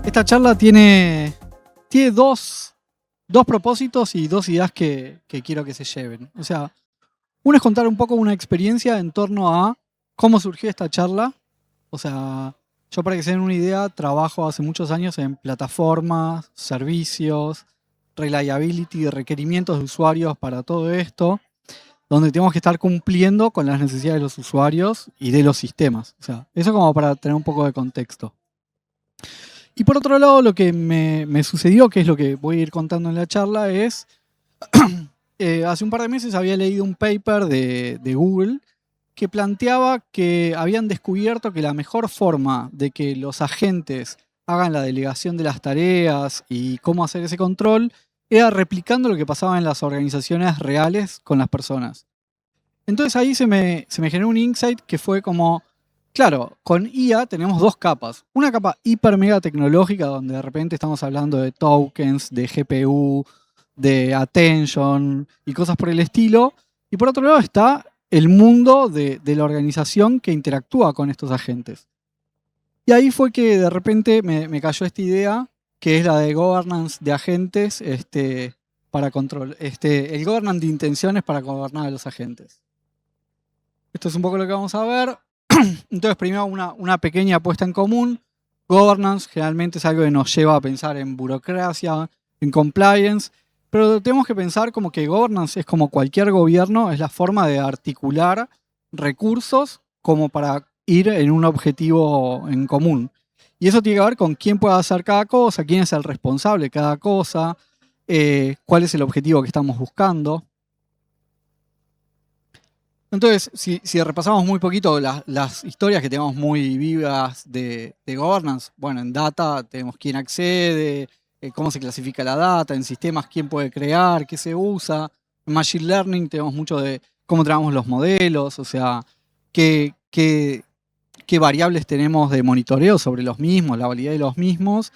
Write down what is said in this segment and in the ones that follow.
Esta charla tiene dos propósitos y dos ideas que quiero que se lleven. O sea, uno es contar un poco una experiencia en torno a cómo surgió esta charla. O sea, yo, para que se den una idea, trabajo hace muchos años en plataformas, servicios, reliability, requerimientos de usuarios para todo esto, donde tenemos que estar cumpliendo con las necesidades de los usuarios y de los sistemas. O sea, eso como para tener un poco de contexto. Y por otro lado, lo que me sucedió, que es lo que voy a ir contando en la charla, es hace un par de meses había leído un paper de Google que planteaba que habían descubierto que la mejor forma de que los agentes hagan la delegación de las tareas y cómo hacer ese control era replicando lo que pasaba en las organizaciones reales con las personas. Entonces ahí se me generó un insight que fue como, claro, con IA tenemos dos capas. Una capa hiper mega tecnológica donde de repente estamos hablando de tokens, de GPU, de attention y cosas por el estilo. Y por otro lado está el mundo de la organización que interactúa con estos agentes. Y ahí fue que de repente me cayó esta idea, que es la de governance de agentes, para control, el governance de intenciones para gobernar a los agentes. Esto es un poco lo que vamos a ver. Entonces, primero una pequeña puesta en común. Governance generalmente es algo que nos lleva a pensar en burocracia, en compliance, pero tenemos que pensar como que governance es como cualquier gobierno, es la forma de articular recursos como para ir en un objetivo en común. Y eso tiene que ver con quién puede hacer cada cosa, quién es el responsable de cada cosa, cuál es el objetivo que estamos buscando. Entonces, si repasamos muy poquito las historias que tenemos muy vivas de governance, bueno, en data tenemos quién accede, cómo se clasifica la data, en sistemas quién puede crear, qué se usa. En Machine Learning tenemos mucho de cómo trabajamos los modelos, o sea, qué variables tenemos de monitoreo sobre los mismos, la validez de los mismos.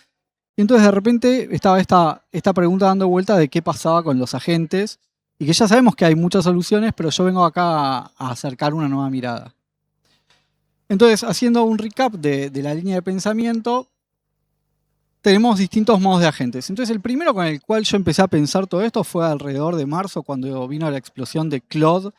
Y entonces de repente estaba esta pregunta dando vuelta de qué pasaba con los agentes, y que ya sabemos que hay muchas soluciones, pero yo vengo acá a acercar una nueva mirada. Entonces, haciendo un recap de la línea de pensamiento, tenemos distintos modos de agentes. Entonces, el primero con el cual yo empecé a pensar todo esto fue alrededor de marzo, cuando vino la explosión de Claude,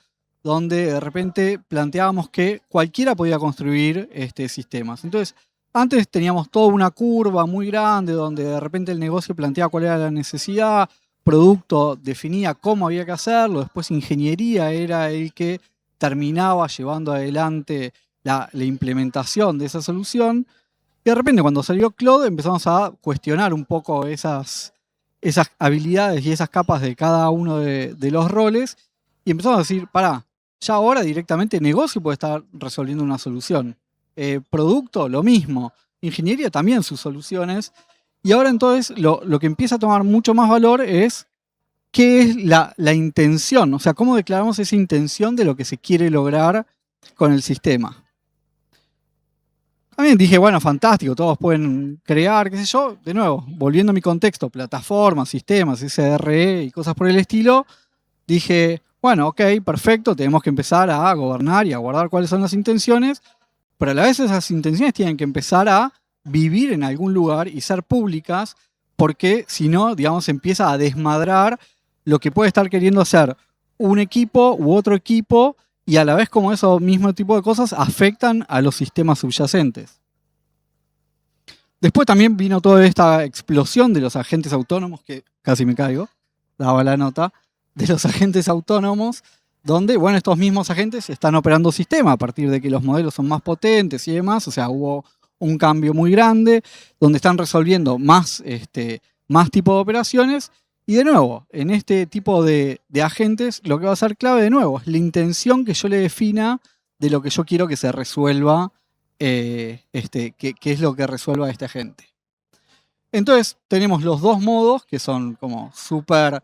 donde de repente planteábamos que cualquiera podía construir sistemas. Entonces, antes teníamos toda una curva muy grande, donde de repente el negocio planteaba cuál era la necesidad, producto definía cómo había que hacerlo, después ingeniería era el que terminaba llevando adelante la implementación de esa solución. Y de repente, cuando salió Claude, empezamos a cuestionar un poco esas habilidades y esas capas de cada uno de los roles, y empezamos a decir, pará, ya ahora directamente negocio puede estar resolviendo una solución. Producto, lo mismo. Ingeniería también sus soluciones. Y ahora entonces lo que empieza a tomar mucho más valor es qué es la intención, o sea, cómo declaramos esa intención de lo que se quiere lograr con el sistema. También dije, bueno, fantástico, todos pueden crear, qué sé yo. De nuevo, volviendo a mi contexto, plataformas, sistemas, SRE y cosas por el estilo, dije, bueno, ok, perfecto, tenemos que empezar a gobernar y a guardar cuáles son las intenciones, pero a la vez esas intenciones tienen que empezar a vivir en algún lugar y ser públicas, porque si no, digamos, empieza a desmadrar lo que puede estar queriendo hacer un equipo u otro equipo, y a la vez como esos mismos tipos de cosas afectan a los sistemas subyacentes. Después también vino toda esta explosión de los agentes autónomos, que casi me caigo, daba la nota, de los agentes autónomos, donde, bueno, estos mismos agentes están operando sistema a partir de que los modelos son más potentes y demás. O sea, hubo un cambio muy grande, donde están resolviendo más tipo de operaciones. Y de nuevo, en este tipo de agentes, lo que va a ser clave de nuevo es la intención que yo le defina de lo que yo quiero que se resuelva, qué es lo que resuelva este agente. Entonces, tenemos los dos modos que son como súper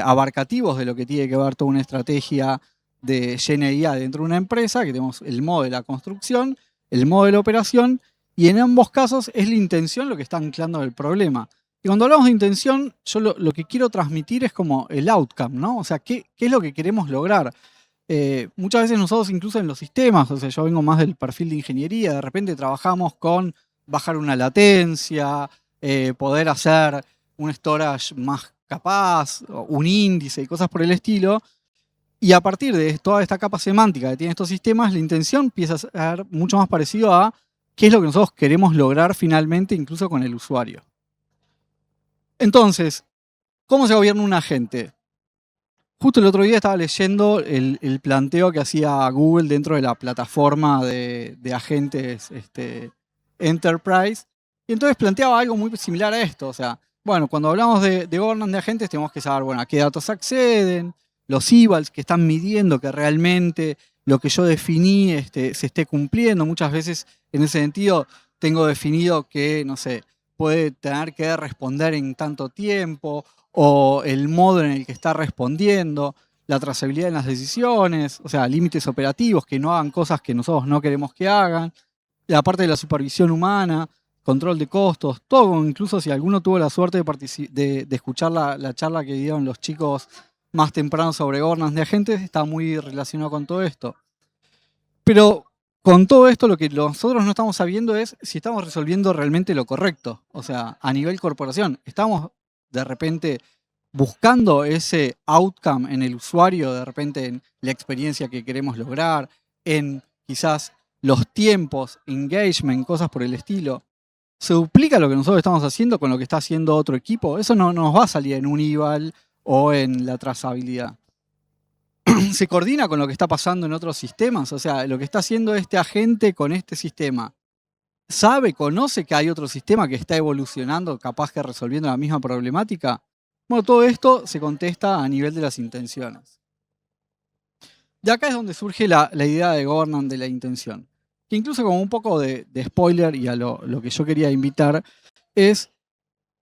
abarcativos de lo que tiene que ver toda una estrategia de GNIA dentro de una empresa, que tenemos el modo de la construcción, el modo de la operación, y en ambos casos es la intención lo que está anclando el problema. Y cuando hablamos de intención, yo lo que quiero transmitir es como el outcome, ¿no? O sea, ¿qué es lo que queremos lograr? Muchas veces nosotros, incluso en los sistemas, o sea, yo vengo más del perfil de ingeniería, de repente trabajamos con bajar una latencia, poder hacer un storage más capaz, un índice y cosas por el estilo. Y a partir de toda esta capa semántica que tienen estos sistemas, la intención empieza a ser mucho más parecido a qué es lo que nosotros queremos lograr finalmente, incluso con el usuario. Entonces, ¿cómo se gobierna un agente? Justo el otro día estaba leyendo el planteo que hacía Google dentro de la plataforma de agentes Enterprise. Y entonces planteaba algo muy similar a esto. O sea, bueno, cuando hablamos de governance de agentes, tenemos que saber, bueno, a qué datos acceden, los evals que están midiendo que realmente lo que yo definí se esté cumpliendo. Muchas veces, en ese sentido, tengo definido que, no sé, puede tener que responder en tanto tiempo, o el modo en el que está respondiendo, la trazabilidad en las decisiones, o sea, límites operativos, que no hagan cosas que nosotros no queremos que hagan, la parte de la supervisión humana, control de costos, todo, incluso si alguno tuvo la suerte de escuchar la charla que dieron los chicos más temprano sobre governance de agentes, está muy relacionado con todo esto. Pero con todo esto lo que nosotros no estamos sabiendo es si estamos resolviendo realmente lo correcto. O sea, a nivel corporación, estamos de repente buscando ese outcome en el usuario, de repente en la experiencia que queremos lograr, en quizás los tiempos, engagement, cosas por el estilo. ¿Se duplica lo que nosotros estamos haciendo con lo que está haciendo otro equipo? Eso no nos va a salir en un eval o en la trazabilidad. ¿Se coordina con lo que está pasando en otros sistemas? O sea, lo que está haciendo este agente con este sistema, ¿sabe, conoce que hay otro sistema que está evolucionando, capaz que resolviendo la misma problemática? Bueno, todo esto se contesta a nivel de las intenciones. De acá es donde surge la idea de governance de la intención. Que incluso como un poco de spoiler y a lo que yo quería invitar es,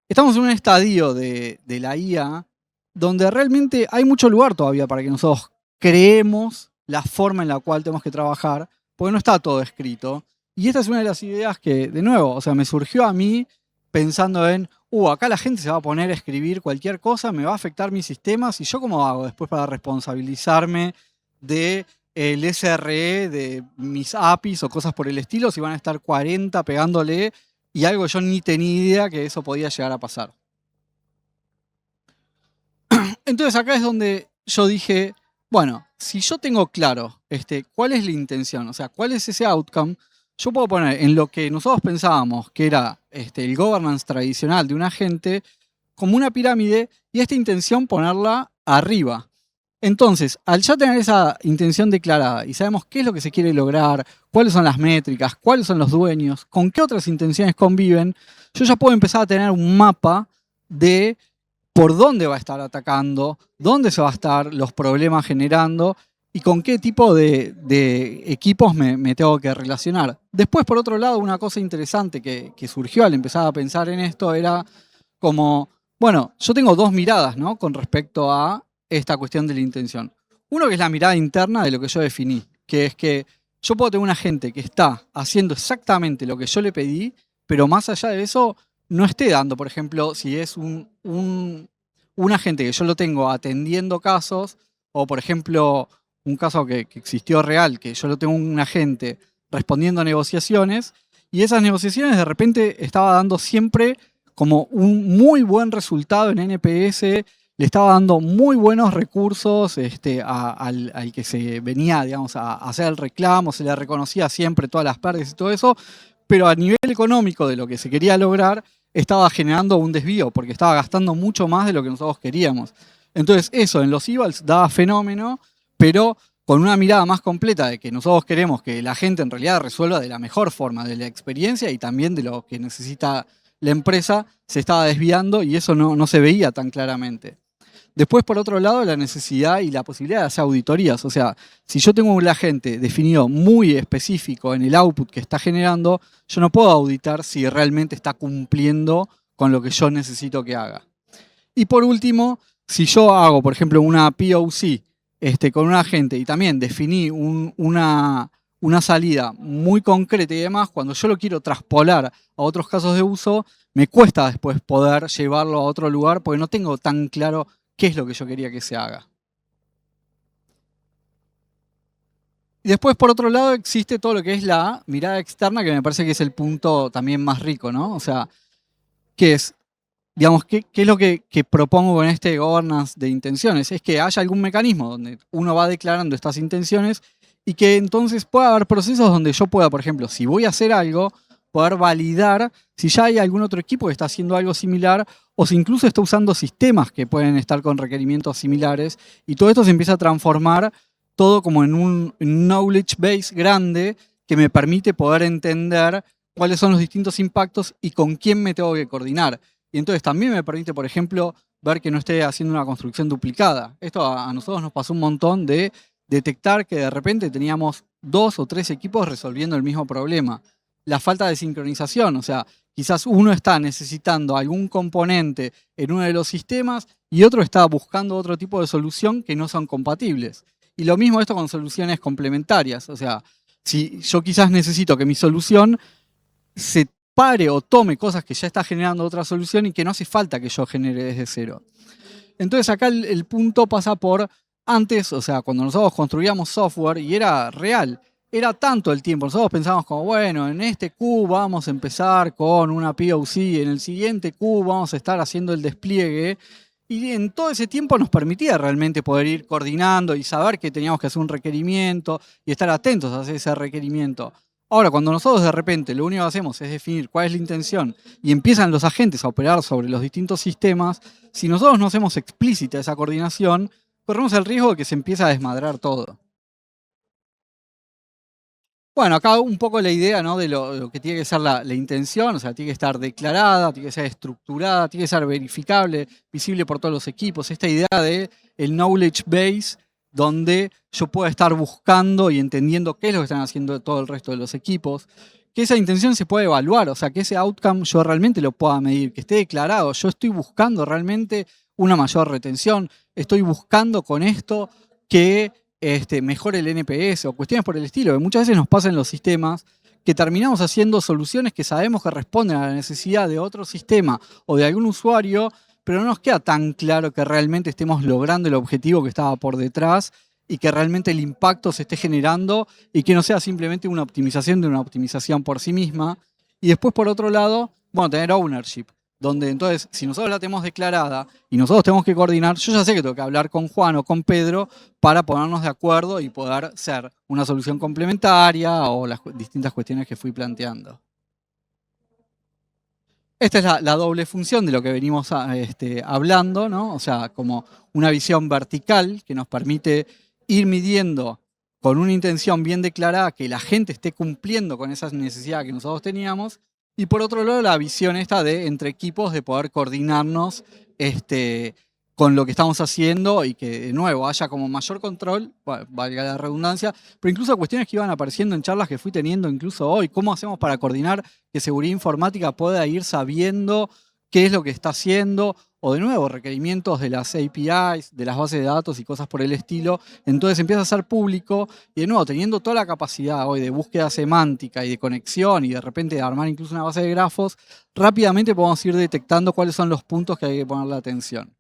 estamos en un estadio de la IA donde realmente hay mucho lugar todavía para que nosotros creemos la forma en la cual tenemos que trabajar, porque no está todo escrito. Y esta es una de las ideas que, de nuevo, o sea, me surgió a mí pensando en, acá la gente se va a poner a escribir cualquier cosa, me va a afectar mis sistemas, y yo cómo hago después para responsabilizarme de el SRE, de mis APIs o cosas por el estilo, si van a estar 40 pegándole, y algo yo ni tenía idea que eso podía llegar a pasar. Entonces acá es donde yo dije, bueno, si yo tengo claro cuál es la intención, o sea, cuál es ese outcome, yo puedo poner en lo que nosotros pensábamos que era el governance tradicional de un agente como una pirámide y esta intención ponerla arriba. Entonces, al ya tener esa intención declarada y sabemos qué es lo que se quiere lograr, cuáles son las métricas, cuáles son los dueños, con qué otras intenciones conviven, yo ya puedo empezar a tener un mapa de por dónde va a estar atacando, dónde se va a estar los problemas generando y con qué tipo de equipos me tengo que relacionar. Después, por otro lado, una cosa interesante que surgió al empezar a pensar en esto era como, bueno, yo tengo dos miradas, ¿no?, con respecto a esta cuestión de la intención. Uno que es la mirada interna de lo que yo definí, que es que yo puedo tener una gente que está haciendo exactamente lo que yo le pedí, pero más allá de eso no esté dando, por ejemplo, si es un agente que yo lo tengo atendiendo casos, o por ejemplo, un caso que existió real, que yo lo tengo un agente respondiendo a negociaciones, y esas negociaciones de repente estaba dando siempre como un muy buen resultado en NPS, le estaba dando muy buenos recursos al que se venía, digamos, a hacer el reclamo, se le reconocía siempre todas las pérdidas y todo eso, pero a nivel económico de lo que se quería lograr estaba generando un desvío, porque estaba gastando mucho más de lo que nosotros queríamos. Entonces eso en los evals daba fenómeno, pero con una mirada más completa de que nosotros queremos que la gente en realidad resuelva de la mejor forma, de la experiencia y también de lo que necesita la empresa, se estaba desviando y eso no se veía tan claramente. Después, por otro lado, la necesidad y la posibilidad de hacer auditorías. O sea, si yo tengo un agente definido muy específico en el output que está generando, yo no puedo auditar si realmente está cumpliendo con lo que yo necesito que haga. Y por último, si yo hago, por ejemplo, una POC con un agente y también definí una salida muy concreta y demás, cuando yo lo quiero traspolar a otros casos de uso, me cuesta después poder llevarlo a otro lugar porque no tengo tan claro qué es lo que yo quería que se haga. Y después, por otro lado, existe todo lo que es la mirada externa, que me parece que es el punto también más rico, ¿no? O sea, que es, digamos, ¿qué es lo que propongo con este governance de intenciones? Es que haya algún mecanismo donde uno va declarando estas intenciones y que entonces pueda haber procesos donde yo pueda, por ejemplo, si voy a hacer algo, poder validar si ya hay algún otro equipo que está haciendo algo similar o si incluso está usando sistemas que pueden estar con requerimientos similares, y todo esto se empieza a transformar todo como en un knowledge base grande que me permite poder entender cuáles son los distintos impactos y con quién me tengo que coordinar. Y entonces también me permite, por ejemplo, ver que no esté haciendo una construcción duplicada. Esto a nosotros nos pasó un montón de detectar que de repente teníamos 2 o 3 equipos resolviendo el mismo problema. La falta de sincronización, o sea, quizás uno está necesitando algún componente en uno de los sistemas y otro está buscando otro tipo de solución que no son compatibles. Y lo mismo esto con soluciones complementarias. O sea, si yo quizás necesito que mi solución se pare o tome cosas que ya está generando otra solución y que no hace falta que yo genere desde cero. Entonces acá el punto pasa por antes, o sea, cuando nosotros construíamos software y era real, era tanto el tiempo. Nosotros pensábamos como, bueno, en este Q vamos a empezar con una POC, en el siguiente Q vamos a estar haciendo el despliegue. Y en todo ese tiempo nos permitía realmente poder ir coordinando y saber que teníamos que hacer un requerimiento y estar atentos a hacer ese requerimiento. Ahora, cuando nosotros de repente lo único que hacemos es definir cuál es la intención y empiezan los agentes a operar sobre los distintos sistemas, si nosotros no hacemos explícita esa coordinación, corremos el riesgo de que se empiece a desmadrar todo. Bueno, acá un poco la idea, ¿no?, de lo que tiene que ser la intención, o sea, tiene que estar declarada, tiene que ser estructurada, tiene que ser verificable, visible por todos los equipos. Esta idea de el knowledge base, donde yo pueda estar buscando y entendiendo qué es lo que están haciendo todo el resto de los equipos, que esa intención se puede evaluar, o sea, que ese outcome yo realmente lo pueda medir, que esté declarado. Yo estoy buscando realmente una mayor retención, estoy buscando con esto que mejore el NPS o cuestiones por el estilo, que muchas veces nos pasa en los sistemas que terminamos haciendo soluciones que sabemos que responden a la necesidad de otro sistema o de algún usuario, pero no nos queda tan claro que realmente estemos logrando el objetivo que estaba por detrás y que realmente el impacto se esté generando y que no sea simplemente una optimización de una optimización por sí misma. Y después, por otro lado, bueno, tener ownership, donde entonces, si nosotros la tenemos declarada y nosotros tenemos que coordinar, yo ya sé que tengo que hablar con Juan o con Pedro para ponernos de acuerdo y poder ser una solución complementaria o las distintas cuestiones que fui planteando. Esta es la doble función de lo que venimos hablando, ¿no? O sea, como una visión vertical que nos permite ir midiendo con una intención bien declarada que la gente esté cumpliendo con esas necesidades que nosotros teníamos. Y por otro lado, la visión esta de entre equipos de poder coordinarnos con lo que estamos haciendo y que, de nuevo, haya como mayor control, bueno, valga la redundancia, pero incluso cuestiones que iban apareciendo en charlas que fui teniendo incluso hoy. ¿Cómo hacemos para coordinar que seguridad informática pueda ir sabiendo qué es lo que está haciendo? O de nuevo, requerimientos de las APIs, de las bases de datos y cosas por el estilo. Entonces empieza a ser público y, de nuevo, teniendo toda la capacidad hoy de búsqueda semántica y de conexión y de repente de armar incluso una base de grafos, rápidamente podemos ir detectando cuáles son los puntos que hay que ponerle atención.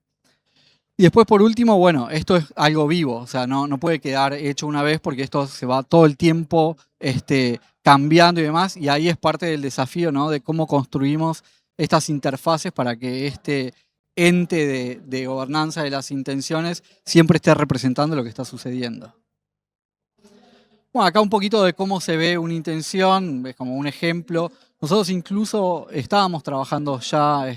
Y después, por último, bueno, esto es algo vivo, o sea, no puede quedar hecho una vez porque esto se va todo el tiempo cambiando y demás, y ahí es parte del desafío, ¿no?, de cómo construimos estas interfaces para que este ente de gobernanza de las intenciones siempre esté representando lo que está sucediendo. Bueno, acá un poquito de cómo se ve una intención, es como un ejemplo. Nosotros incluso estábamos trabajando ya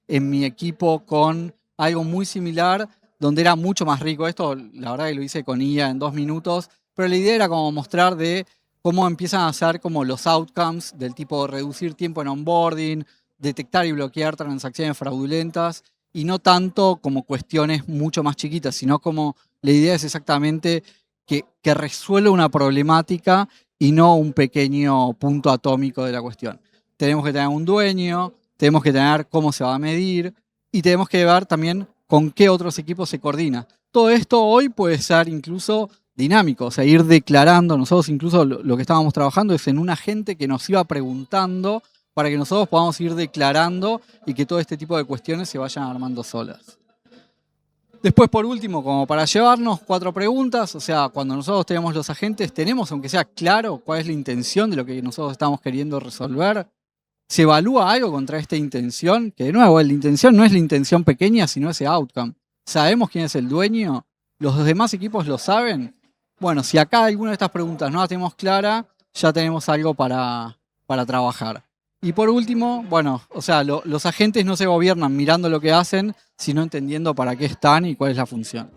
en mi equipo con algo muy similar, donde era mucho más rico. Esto, la verdad que lo hice con IA en 2 minutos, pero la idea era como mostrar de cómo empiezan a ser como los outcomes del tipo reducir tiempo en onboarding, detectar y bloquear transacciones fraudulentas, y no tanto como cuestiones mucho más chiquitas, sino como la idea es exactamente que resuelve una problemática y no un pequeño punto atómico de la cuestión. Tenemos que tener un dueño, tenemos que tener cómo se va a medir y tenemos que ver también con qué otros equipos se coordina. Todo esto hoy puede ser incluso dinámico, o sea, ir declarando. Nosotros incluso lo que estábamos trabajando es en un agente que nos iba preguntando para que nosotros podamos ir declarando y que todo este tipo de cuestiones se vayan armando solas. Después, por último, como para llevarnos 4 preguntas, o sea, cuando nosotros tenemos los agentes, tenemos, aunque sea claro, cuál es la intención de lo que nosotros estamos queriendo resolver. ¿Se evalúa algo contra esta intención? Que de nuevo, la intención no es la intención pequeña, sino ese outcome. ¿Sabemos quién es el dueño? ¿Los demás equipos lo saben? Bueno, si acá alguna de estas preguntas no la tenemos clara, ya tenemos algo para trabajar. Y por último, bueno, o sea, los agentes no se gobiernan mirando lo que hacen, sino entendiendo para qué están y cuál es la función.